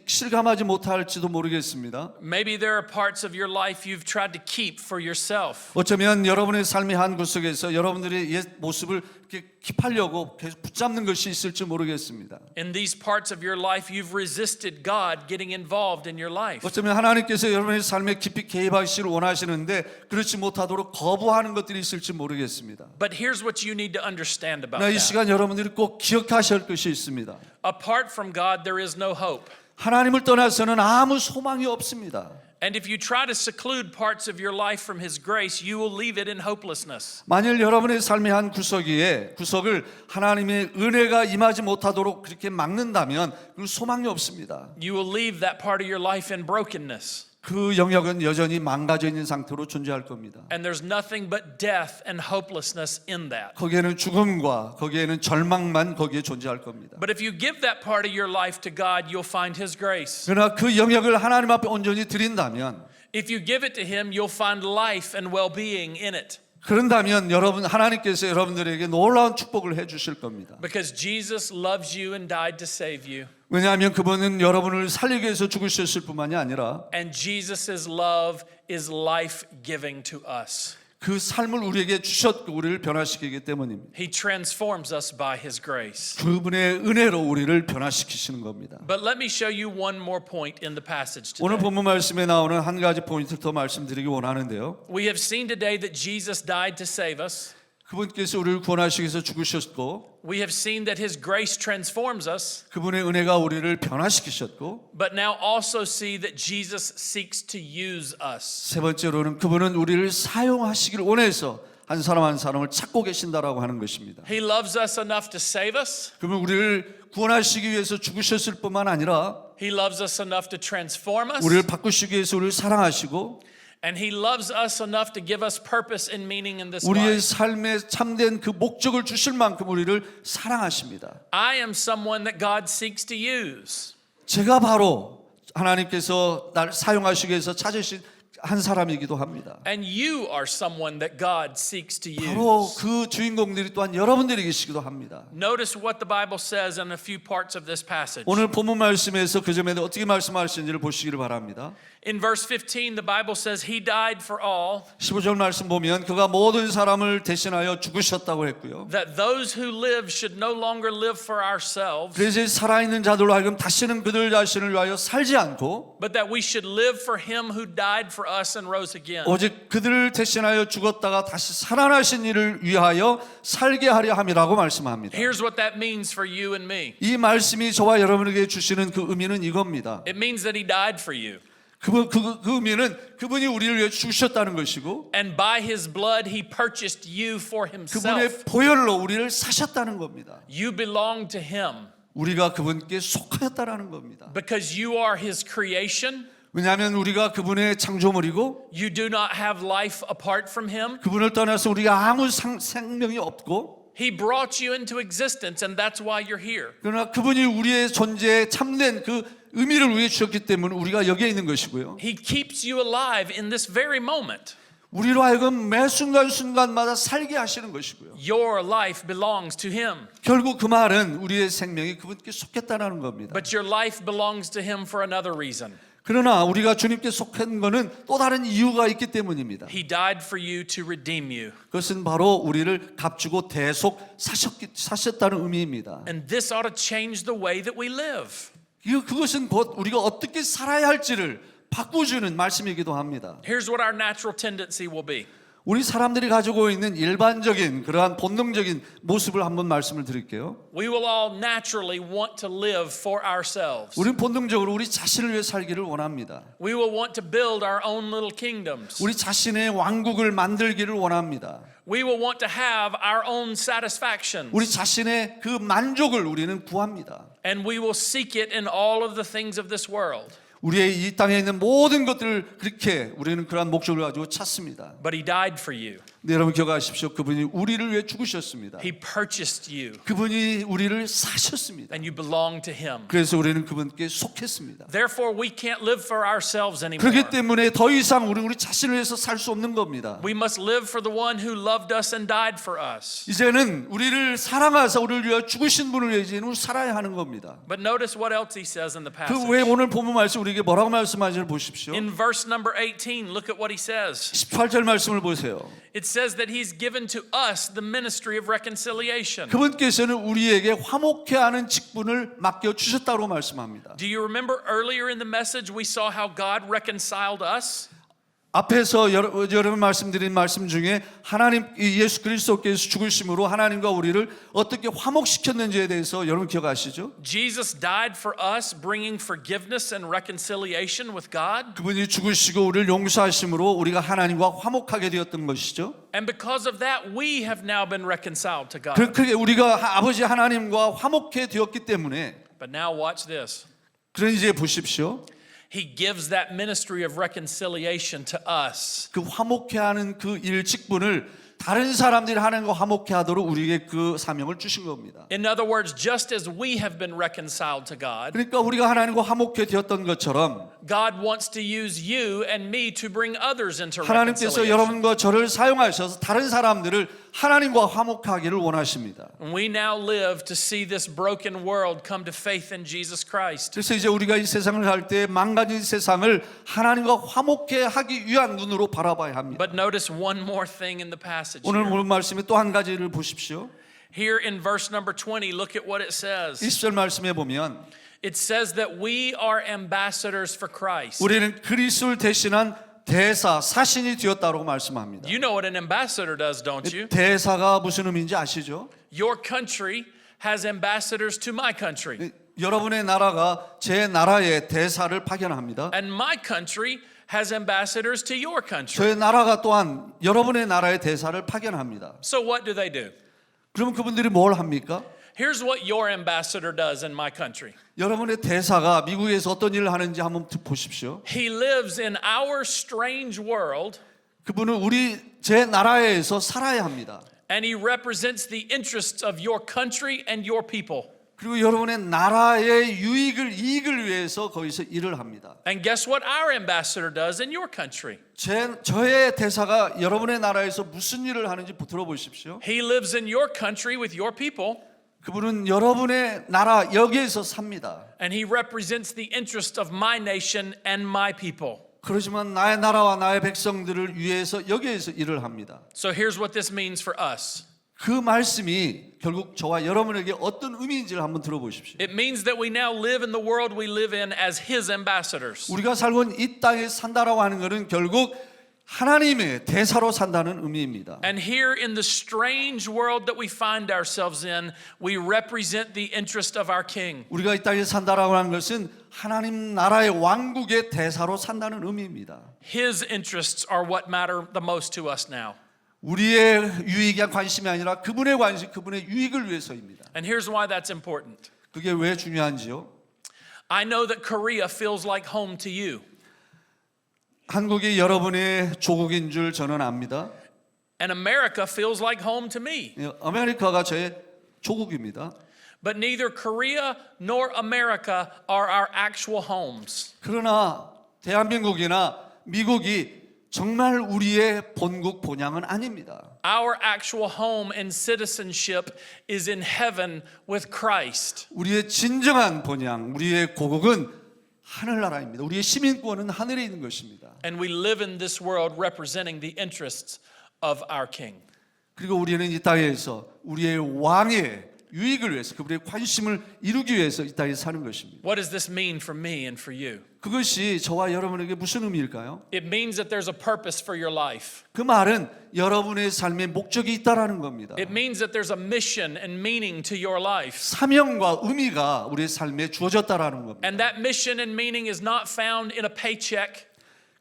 실감하지 못할지도 모르겠습니다. Maybe there are parts of your life you've tried to keep for yourself. 어쩌면 여러분의 삶의 한 구석에서 여러분들의 옛 모습을 이렇게 킵하려고 계속 붙잡는 것이 있을지 모르겠습니다. In these parts of your life, you've resisted God getting involved in your life. 어쩌면 하나님께서 여러분의 삶에 깊이 개입하시기를 원하시는데 그렇지 못하도록 거부하는 것들이 있을지 모르겠습니다. But here's what you need to understand about 그러나 이 that. 시간 여러분들이 꼭 기억하셔야 할 것이 있습니다. Apart from God, there is no hope. 하나님을 떠나서는 아무 소망이 없습니다. And if you try to seclude parts of your life from His grace, you will leave it in hopelessness. 만일 여러분의 삶의 한 구석을 하나님의 은혜가 임하지 못하도록 그렇게 막는다면 그 소망이 없습니다. You will leave that part of your life in brokenness. 그 영역은 여전히 망가져 있는 상태로 존재할 겁니다. And there's nothing but death and hopelessness in that. 거기에는 죽음과 거기에는 절망만 거기에 존재할 겁니다. But if you give that part of your life to God, you'll find His grace. 그러나 그 영역을 하나님 앞에 온전히 드린다면 If you give it to Him, you'll find life and well-being in it. 그런다면 하나님께서 여러분들에게 놀라운 축복을 해 주실 겁니다. Because Jesus loves you and died to save you. 왜냐하면 그분은 여러분을 살리기 위해서 죽으셨을 뿐만이 아니라 And Jesus' love is life-giving to us. 그 삶을 우리에게 주셨고 우리를 변화시키기 때문입니다. He transforms us by His grace. 그분의 은혜로 우리를 변화시키시는 겁니다. But let me show you one more point in the passage 오늘 today. 본문 말씀에 나오는 한 가지 포인트를 더 말씀드리기 원하는데요. We have seen today that Jesus died to save us. 그분께서 우리를 구원하시기 위해서 죽으셨고 We have seen that His grace transforms us. 그분의 은혜가 우리를 변화시키셨고 But now also see that Jesus seeks to use us. 세 번째로는 그분은 우리를 사용하시기를 원해서 한 사람 한 사람을 찾고 계신다라고 하는 것입니다. He loves us enough to save us. 그러면 우리를 구원하시기 위해서 죽으셨을 뿐만 아니라 He loves us enough to transform us. 우리를 바꾸시기 위해서 우리를 사랑하시고 And He loves us enough to give us purpose and meaning in this 우리의 life. 삶에 참된 그 목적을 주실 만큼 우리를 사랑하십니다. I am someone that God seeks to use. 제가 바로 하나님께서 날 사용하시기 위해서 찾으신 한 사람이기도 합니다. And you are someone that God seeks to 바로 use. 그 주인공들이 또한 여러분들이 계시기도 합니다. Notice what the Bible says in a few parts of this passage. 오늘 본문 말씀에서 그 점에 대해 어떻게 말씀하시는지를 보시기를 바랍니다. In verse 15, the Bible says He died for all, 15절 말씀 보면 그가 모든 사람을 대신하여 죽으셨다고 했고요. that those who live should no longer live for ourselves, 그래서 살아있는 자들로 하여금 다시는 그들 자신을 위하여 살지 않고 but that we should live for Him who died for us and rose again. 오직 그들을 대신하여 죽었다가 다시 살아나신 이를 위하여 살게 하려 함이라고 말씀합니다. Here's what that means for you and me. 이 말씀이 저와 여러분에게 주시는 그 의미는 이겁니다. It means that He died for you. 그 의미는 그분이 우리를 위해 죽으셨다는 것이고 And by His blood, He purchased you for Himself. 그분의 보혈로 우리를 사셨다는 겁니다. You belong to Him 우리가 그분께 속하였다는 겁니다. because you are His creation. 왜냐하면 우리가 그분의 창조물이고 You do not have life apart from Him. 그분을 떠나서 우리가 아무 생명이 없고 He brought you into existence, and that's why you're here. 그러나 그분이 우리의 존재에 참된 그 의미를 위해 주셨기 때문에 우리가 여기에 있는 것이고요. He keeps you alive in this very moment. 우리로 하여금 매 순간순간마다 살게 하시는 것이고요. Your life belongs to Him, 결국 그 말은 우리의 생명이 그분께 속했다는 겁니다. but your life belongs to Him for another reason. 그러나 우리가 주님께 속한 것은 또 다른 이유가 있기 때문입니다. He died for you to redeem you. 그것은 바로 우리를 값주고 대속 사셨다는 의미입니다. And this ought to change the way that we live. 그것은 곧 우리가 어떻게 살아야 할지를 바꾸주는 말씀이기도 합니다. Here's what our natural tendency will be. 우리 사람들이 가지고 있는 일반적인 그러한 본능적인 모습을 한번 말씀을 드릴게요. We will all naturally want to live for ourselves. 우리는 본능적으로 우리 자신을 위해 살기를 원합니다. We will want to build our own little kingdoms. 우리 자신의 왕국을 만들기를 원합니다. We will want to have our own satisfactions. 우리 자신의 그 만족을 우리는 구합니다. And we will seek it in all of the things of this world. 우리의 이 땅에 있는 모든 것들을 그렇게 우리는 그러한 목적을 가지고 찾습니다. But He died for you. 네, 여러분 기억하십시오. 그분이 우리를 위해 죽으셨습니다. He purchased you. 그분이 우리를 사셨습니다. And you belong to Him. 그래서 우리는 그분께 속했습니다. Therefore, we can't live for ourselves anymore. 그렇기 때문에 더 이상 우리 자신을 위해서 살 수 없는 겁니다. We must live for the one who loved us and died for us. 이제는 우리를 사랑하사 우리를 위하여 죽으신 분을 위해 이제는 살아야 하는 겁니다. But notice what else He says in the 그 passage. 외에 오늘 본문 말씀 우리에게 뭐라고 말씀하시는지 보십시오. In verse number 18, look at what He says. 18절 말씀을 보세요. It says that He's given to us the ministry of reconciliation. 그분께서는 우리에게 화목케 하는 직분을 맡겨 주셨다고 말씀합니다. Do you remember earlier in the message we saw how God reconciled us? 앞에서 여러분 말씀드린 말씀 중에 하나님 예수 그리스도께서 죽으심으로 하나님과 우리를 어떻게 화목시켰는지에 대해서 여러분 기억하시죠? Jesus died for us, bringing forgiveness and reconciliation with God. 그분이 죽으시고 우리를 용서하심으로 우리가 하나님과 화목하게 되었던 것이죠. And because of that, we have now been reconciled to God. 그렇게 우리가 아버지 하나님과 화목해 되었기 때문에 But now watch this. 그런 이제 보십시오. He gives that ministry of reconciliation to us. 그 화목해 하는 그 일 직분을 다른 사람들이 하나님과 화목해 하도록 우리에게 그 사명을 주신 겁니다. In other words, just as we have been reconciled to God, 그러니까 우리가 하나님과 화목해 되었던 것처럼 God wants to use you and me to bring others into 하나님께서 reconciliation. 여러분과 저를 사용하셔서 다른 사람들을 하나님과 화목하기를 원하십니다. And we now live to see this broken world come to faith in Jesus Christ. 그래서 이제 우리가 이 세상을 할 때 망가진 세상을 하나님과 화목해 하기 위한 눈으로 바라봐야 합니다. But notice one more thing in the passage 오늘 here. 본 말씀에 또 한 가지를 보십시오. Here in verse number 20, look at what it says. 20절 말씀에 보면 It says that we are ambassadors for Christ. 우리는 그리스도를 대신한 대사, 사신이 되었다고 말씀합니다. You know what an ambassador does, don't you? 대사가 무슨 의미인지 아시죠? Your country has ambassadors to my country. 여러분의 나라가 제 나라에 대사를 파견합니다. And my country has ambassadors to your country. 저의 나라가 또한 여러분의 나라에 대사를 파견합니다. So what do they do? 그럼 그분들이 뭘 합니까? Here's what your ambassador does in my country. 여러분의 대사가 미국에서 어떤 일을 하는지 한번 보십시오. He lives in our strange world 그분은 제 나라에서 살아야 합니다. and he represents the interests of your country and your people. 그리고 여러분의 나라의 이익을 위해서 거기서 일을 합니다. And guess what our ambassador does in your country? 저의 대사가 여러분의 나라에서 무슨 일을 하는지 들어보십시오. He lives in your country with your people. 그분은 여러분의 나라 여기에서 삽니다. And he represents the interest of my nation and my people. 그렇지만 나의 나라와 나의 백성들을 위해서 여기에서 일을 합니다. So here's what this means for us. 그 말씀이 결국 저와 여러분에게 어떤 의미인지를 한번 들어보십시오. It means that we now live in the world we live in as his ambassadors. 우리가 살고 있는 이 땅에 산다라고 하는 것은 결국 하나님의 대사로 산다는 의미입니다. And here in the strange world that we find ourselves in, we represent the interest of our king. 우리가 이 땅에 산다라고 하는 것은 하나님 나라의 왕국의 대사로 산다는 의미입니다. His interests are what matter the most to us now. 우리의 유익에 관심이 아니라 그분의 관심, 그분의 유익을 위해서입니다. And here's why that's important. 그게 왜 중요한지요? I know that Korea feels like home to you. 한국이 여러분의 조국인 줄 저는 압니다. And America feels like home to me. 아메리카가 저의 조국입니다. But neither Korea nor America are our actual homes. 그러나 대한민국이나 미국이 정말 우리의 본국 본향은 아닙니다. Our actual home and citizenship is in heaven with Christ. 우리의 진정한 본향, 우리의 고국은 하늘나라입니다. 우리의 시민권은 하늘에 있는 것입니다. And we live in this world representing the interests of our King. 그리고 우리는 이 땅에서 우리의 왕의 유익을 위해서 그분의 관심을 이루기 위해서 이 땅에 사는 것입니다. What does this mean for me and for you? 그것이 저와 여러분에게 무슨 의미일까요? It means that there's a purpose for your life. 그 말은 여러분의 삶에 목적이 있다라는 겁니다. It means that there's a mission and meaning to your life. 사명과 의미가 우리의 삶에 주어졌다라는 겁니다. And that mission and meaning is not found in a paycheck.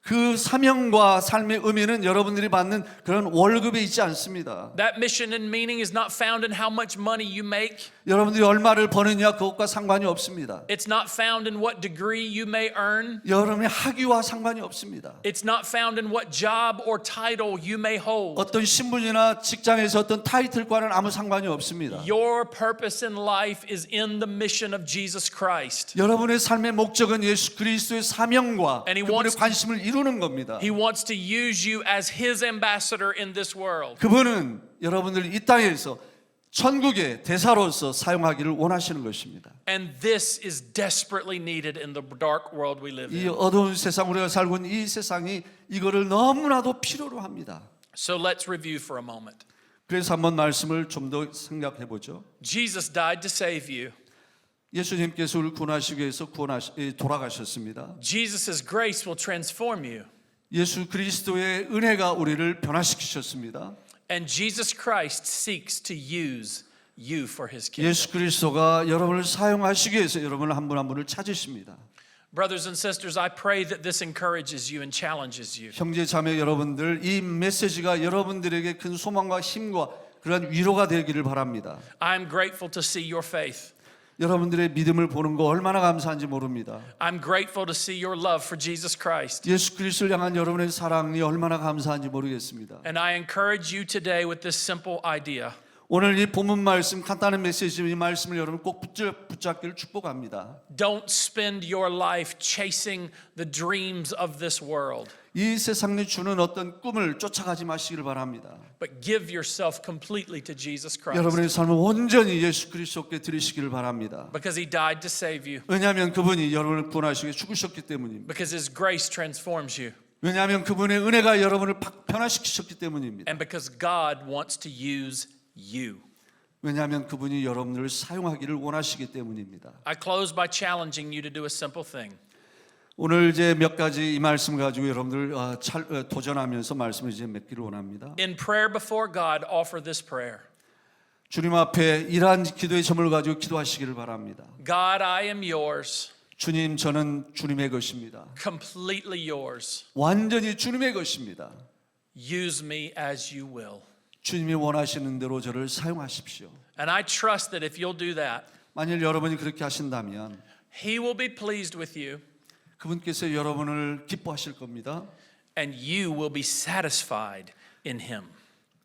그 사명과 삶의 의미는 여러분들이 받는 그런 월급에 있지 않습니다. That mission and meaning is not found in how much money you make. 여러분들이 얼마를 버느냐 그것과 상관이 없습니다. It's not found in what degree you may earn. 여러분의 학위와 상관이 없습니다. It's not found in what job or title you may hold. 어떤 신분이나 직장에서 어떤 타이틀과는 아무 상관이 없습니다. Your purpose in life is in the mission of Jesus Christ. 여러분의 삶의 목적은 예수 그리스도의 사명과 And he 그분의 wants- 관심을 이루는 겁니다. He wants to use you as his ambassador in this world. 그분은 여러분들 이 땅에서 천국의 대사로서 사용하기를 원하시는 것입니다. And this is desperately needed in the dark world we live 이 in. 어두운 세상 우리가 살고 있는 이 세상이 이거를 너무나도 필요로 합니다. So let's review for a moment. 그래서 한번 말씀을 좀 더 생각해 보죠. Jesus died to save you. 예수님께서 우리를 구원하시기 위해서 돌아가셨습니다. Jesus' grace will transform you. 예수 그리스도의 은혜가 우리를 변화시키셨습니다. And Jesus Christ seeks to use you for his kingdom. 예수 그리스도가 여러분을 사용하시기 위해서 여러분을 한 분 한 분을 찾으십니다. Brothers and sisters, I pray that this encourages you and challenges you. 형제 자매 여러분들, 이 메시지가 여러분들에게 큰 소망과 힘과 그런 위로가 되기를 바랍니다. I'm grateful to see your faith. 여러분들의 믿음을 보는 거 얼마나 감사한지 모릅니다. I'm grateful to see your love for Jesus Christ. 예수 그리스도를 향한 여러분의 사랑이 얼마나 감사한지 모르겠습니다. And I encourage you today with this simple idea. 오늘 이 본문 말씀 간단한 메시지 이 말씀을 여러분 꼭 붙잡기를 축복합니다. Don't spend your life chasing the dreams of this world, 이 세상이 주는 어떤 꿈을 쫓아가지 마시기를 바랍니다. but give yourself completely to Jesus Christ. 여러분의 삶을 온전히 예수 그리스도께 드리시기를 바랍니다. Because he died to save you. 왜냐하면 그분이 여러분을 구원하시기 위해 죽으셨기 때문입니다. Because his grace transforms you. 왜냐하면 그분의 은혜가 여러분을 변화시키셨기 때문입니다. And because God wants to use you. 왜냐하면 그분이 여러분을 사용하기를 원하시기 때문입니다. I close by challenging you to do a simple thing. 오늘 이제 몇 가지 이 말씀 가지고 여러분들 도전하면서 말씀을 이제 맺기를 원합니다. In prayer before God, offer this prayer. 주님 앞에 이러한 기도의 점을 가지고 기도하시기를 바랍니다. God, I am yours, 주님, 저는 주님의 것입니다. completely yours. 완전히 주님의 것입니다. Use me as you will. 주님이 원하시는 대로 저를 사용하십시오. And I trust that if you'll do that, 만일 여러분이 그렇게 하신다면 he will be pleased with you 그분께서 여러분을 기뻐하실 겁니다. and you will be satisfied in him.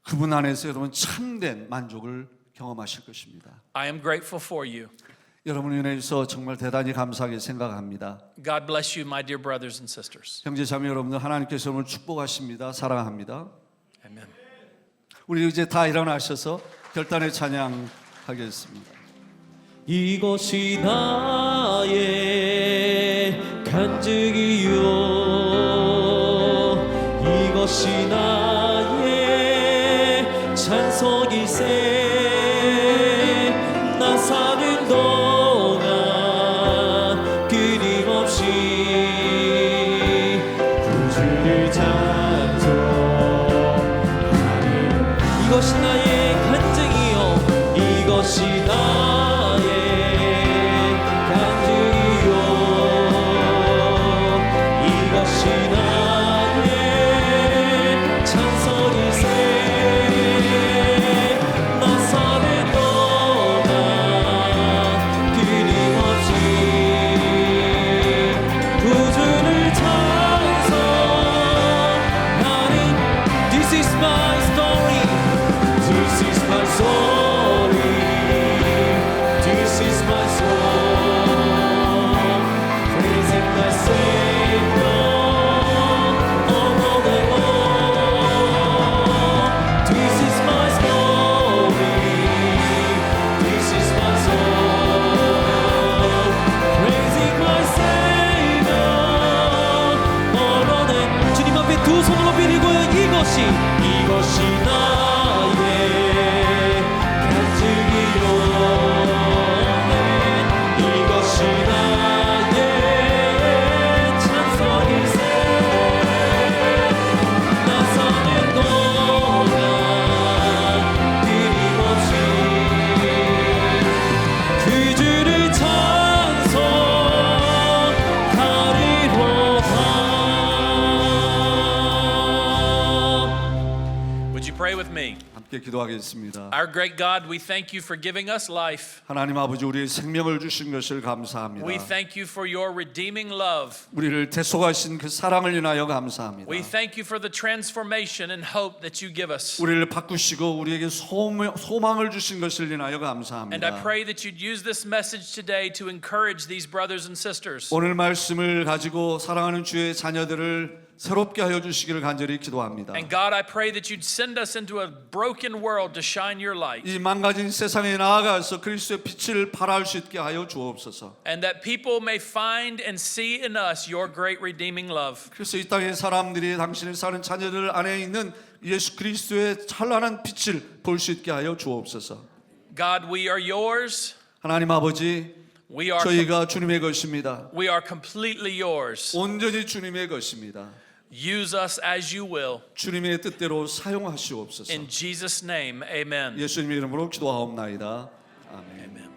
그분 안에서 여러분 참된 만족을 경험하실 것입니다. I am grateful for you. 여러분을 인해서 정말 대단히 감사하게 생각합니다. God bless you, my dear brothers and sisters. 형제 자매 여러분들, 하나님께서 오늘 축복하십니다. 사랑합니다. Amen. 우리 이제 다 일어나셔서 결단의 찬양 하겠습니다. 이것이 나의 간증이요, 이것이 나의 찬송일세. 나 사는 동안 끊임없이 구주를 찬송하리. 이것이 나의 간증이요, 이것이 나의 간증이요, 이것이 나의 찬송일세. 두 손을 높이 들고요. 이것이 나의 간증이요. 이것이 나의 찬송일세. 나서는 동안 끊임없이 그 주를 찬송하리로다. Would you pray with me? 함께 기도하겠습니다. Our great God, we thank you for giving us life. 하나님 아버지, 우리의 생명을 주신 것을 감사합니다. We thank you for your redeeming love. 우리를 대속하신 그 사랑을 인하여 감사합니다. We thank you for the transformation and hope that you give us. 우리를 바꾸시고 우리에게 소망을 주신 것을 인하여 And I 감사합니다. pray that you'd use this message today to encourage these brothers and sisters. 오늘 말씀을 가지고 사랑하는 주의 자녀들을 새롭게 하여 주시기를 간절히 기도합니다. And God, I pray that you'd send us into a broken world to shine your light. 이 망가진 세상에 나아가서 그리스도의 빛을 발할 수 있게 하여 주옵소서. And that people may find and see in us your great redeeming love. 그래서 이 땅의 사람들이 당신의 사는 자녀들 안에 있는 예수 그리스도의 찬란한 빛을 볼 수 있게 하여 주옵소서. God, we are yours. 하나님 아버지, We are 저희가 주님의 것입니다. completely yours. 온전히 주님의 것입니다. Use us as you will. 주님의 뜻대로 사용하시옵소서. In Jesus' name, amen. 예수님의 이름으로 기도하옵나이다. 아멘. Amen.